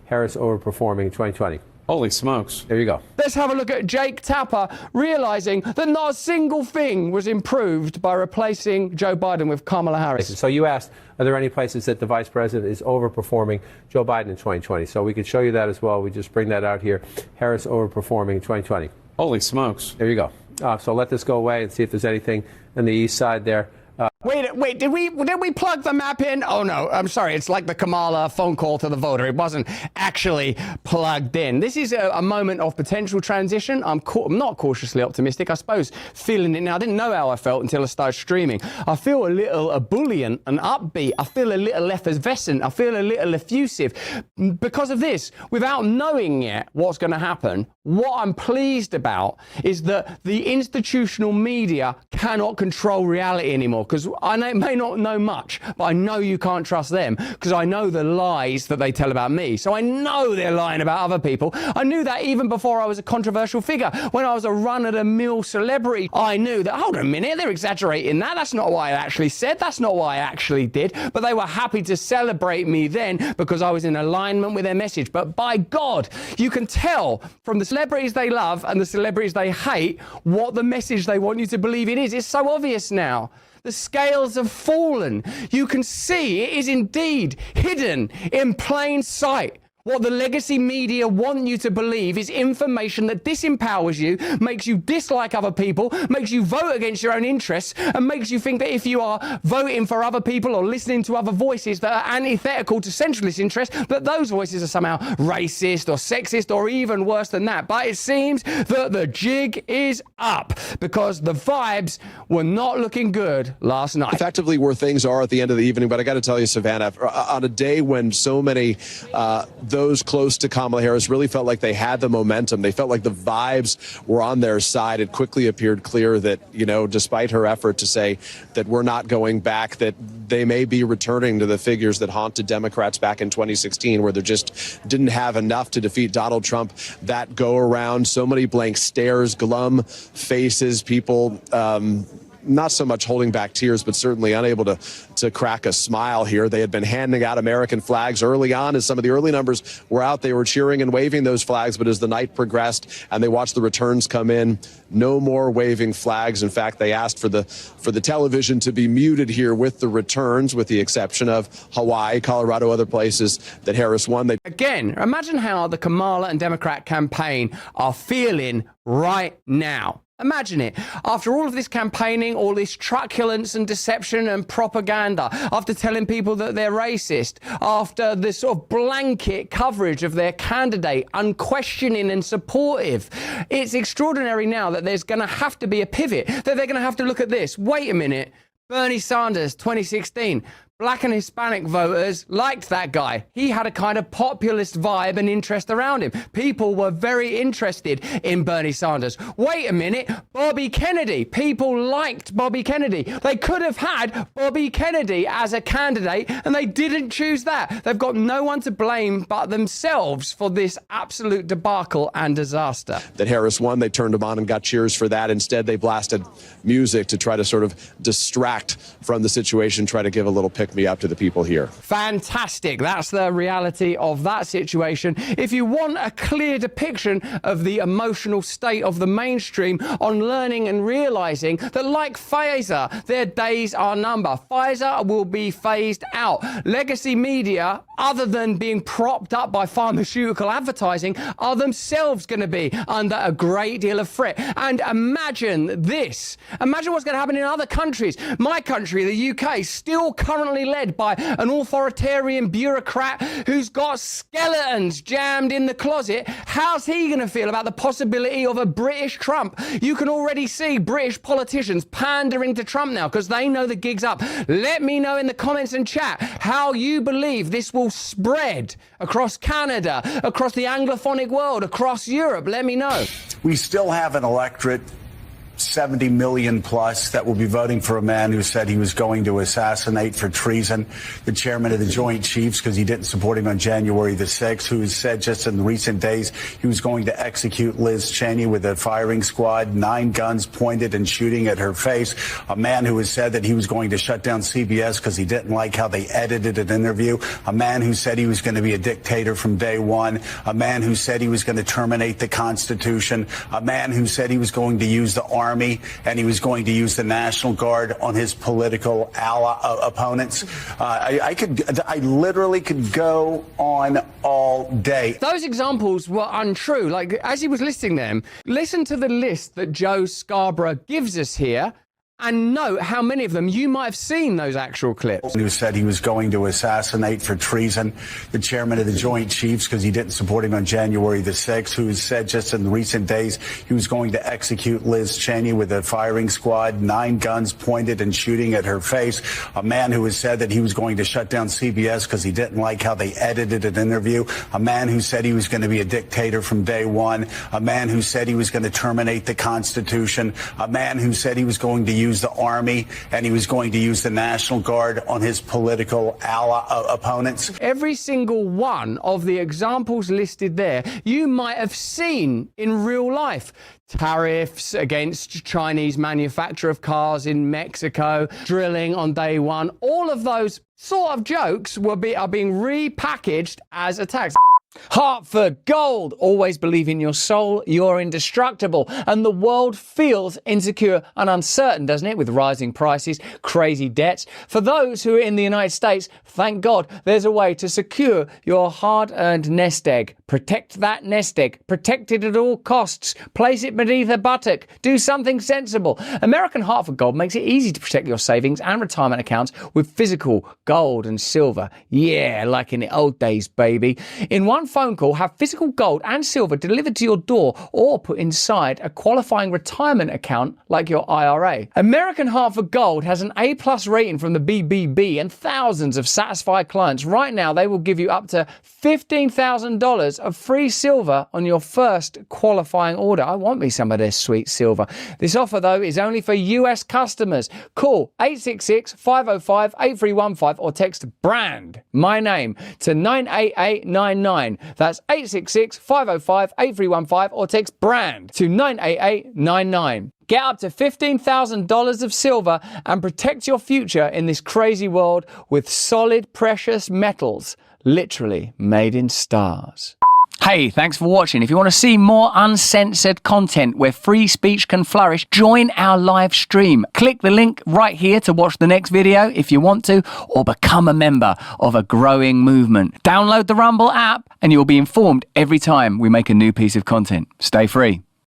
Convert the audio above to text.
Harris overperforming in 2020. Holy smokes. There you go. Let's have a look at Jake Tapper realizing that not a single thing was improved by replacing Joe Biden with Kamala Harris. So you asked, are there any places that the vice president is overperforming Joe Biden in 2020? So we could show you that as well. We just bring that out here. Harris overperforming in 2020. Holy smokes. There you go. So let this go away and see if there's anything on the east side there. Wait, did we plug the map in? Oh no, I'm sorry, it's like the Kamala phone call to the voter. It wasn't actually plugged in. This is a moment of potential transition. I'm not cautiously optimistic, I suppose, feeling it now. I didn't know how I felt until I started streaming. I feel a little ebullient and upbeat. I feel a little effervescent. I feel a little effusive. Because of this, without knowing yet what's going to happen, what I'm pleased about is that the institutional media cannot control reality anymore. Because I may not know much, but I know you can't trust them because I know the lies that they tell about me. So I know they're lying about other people. I knew that even before I was a controversial figure. When I was a run-of-the-mill celebrity, I knew that, hold on a minute, they're exaggerating that. That's not what I actually said. That's not what I actually did. But they were happy to celebrate me then because I was in alignment with their message. But by God, you can tell from the celebrities they love and the celebrities they hate what the message they want you to believe it is. It's so obvious now. The scales have fallen. You can see it is indeed hidden in plain sight. What the legacy media want you to believe is information that disempowers you, makes you dislike other people, makes you vote against your own interests, and makes you think that if you are voting for other people or listening to other voices that are antithetical to centralist interests, that those voices are somehow racist or sexist or even worse than that. But it seems that the jig is up because the vibes were not looking good last night. Effectively where things are at the end of the evening, but I got to tell you, Savannah, on a day when so many those close to Kamala Harris really felt like they had the momentum. They felt like the vibes were on their side. It quickly appeared clear that, you know, despite her effort to say that we're not going back, that they may be returning to the figures that haunted Democrats back in 2016, where they just didn't have enough to defeat Donald Trump. That go around, so many blank stares, glum faces, people not so much holding back tears, but certainly unable to crack a smile here. They had been handing out American flags early on. As some of the early numbers were out, they were cheering and waving those flags. But as the night progressed and they watched the returns come in, no more waving flags. In fact, they asked for the television to be muted here with the returns, with the exception of Hawaii, Colorado, other places that Harris won. Again, imagine how the Kamala and Democrat campaign are feeling right now. Imagine it. After all of this campaigning, all this truculence and deception and propaganda, after telling people that they're racist, after this sort of blanket coverage of their candidate, unquestioning and supportive, it's extraordinary now that there's going to have to be a pivot, that they're going to have to look at this. Wait a minute. Bernie Sanders, 2016. Black and Hispanic voters liked that guy. He had a kind of populist vibe and interest around him. People were very interested in Bernie Sanders. Wait a minute, Bobby Kennedy. People liked Bobby Kennedy. They could have had Bobby Kennedy as a candidate, and they didn't choose that. They've got no one to blame but themselves for this absolute debacle and disaster. That Harris won, they turned him on and got cheers for that. Instead, they blasted music to try to sort of distract from the situation, try to give a little pick me up to the people here. Fantastic. That's the reality of that situation. If you want a clear depiction of the emotional state of the mainstream on learning and realizing that, like Pfizer, their days are numbered. Pfizer will be phased out. Legacy media, other than being propped up by pharmaceutical advertising, are themselves going to be under a great deal of threat. And imagine this. Imagine what's going to happen in other countries. My country, the UK, still currently led by an authoritarian bureaucrat who's got skeletons jammed in the closet. How's he going to feel about the possibility of a British Trump? You can already see British politicians pandering to Trump now because they know the gig's up. Let me know in the comments and chat how you believe this will spread across Canada, across the Anglophonic world, across Europe. Let me know. We still have an electorate 70 million plus that will be voting for a man who said he was going to assassinate for treason the chairman of the Joint Chiefs because he didn't support him on January the 6th, who said just in recent days he was going to execute Liz Cheney with a firing squad, 9 guns pointed and shooting at her face. A man who has said that he was going to shut down CBS because he didn't like how they edited an interview. A man who said he was going to be a dictator from day one. A man who said he was going to terminate the Constitution. A man who said he was going to use the army and he was going to use the National Guard on his political opponents. I literally could go on all day. Those examples were untrue. Like, as he was listing them, listen to the list that Joe Scarborough gives us here and note how many of them you might have seen those actual clips. Who said he was going to assassinate for treason the chairman of the Joint Chiefs because he didn't support him on January the 6th, who said just in recent days he was going to execute Liz Cheney with a firing squad, 9 guns pointed and shooting at her face. A man who has said that he was going to shut down CBS because he didn't like how they edited an interview. A man who said he was going to be a dictator from day one. A man who said he was going to terminate the Constitution. A man who said he was going to use the army and he was going to use the National Guard on his political opponents. Every single one of the examples listed there, you might have seen in real life. Tariffs against Chinese manufacture of cars in Mexico, drilling on day one. All of those sort of jokes are being repackaged as attacks. Hartford Gold. Always believe in your soul. You're indestructible. And the world feels insecure and uncertain, doesn't it? With rising prices, crazy debts. For those who are in the United States, thank God there's a way to secure your hard-earned nest egg. Protect that nest egg. Protect it at all costs. Place it beneath a buttock. Do something sensible. American Hartford Gold makes it easy to protect your savings and retirement accounts with physical gold and silver. Yeah, like in the old days, baby. In one phone call, have physical gold and silver delivered to your door or put inside a qualifying retirement account like your IRA. American Hartford Gold has an A+ rating from the BBB and thousands of satisfied clients. Right now, they will give you up to $15,000 of free silver on your first qualifying order. I want me some of this sweet silver. This offer, though, is only for US customers. Call 866-505-8315 or text BRAND, my name, to 98899. That's 866-505-8315 or text BRAND to 98899. Get up to $15,000 of silver and protect your future in this crazy world with solid precious metals, literally made in stars. Hey, thanks for watching. If you want to see more uncensored content where free speech can flourish, join our live stream. Click the link right here to watch the next video if you want to, or become a member of a growing movement. Download the Rumble app and you'll be informed every time we make a new piece of content. Stay free.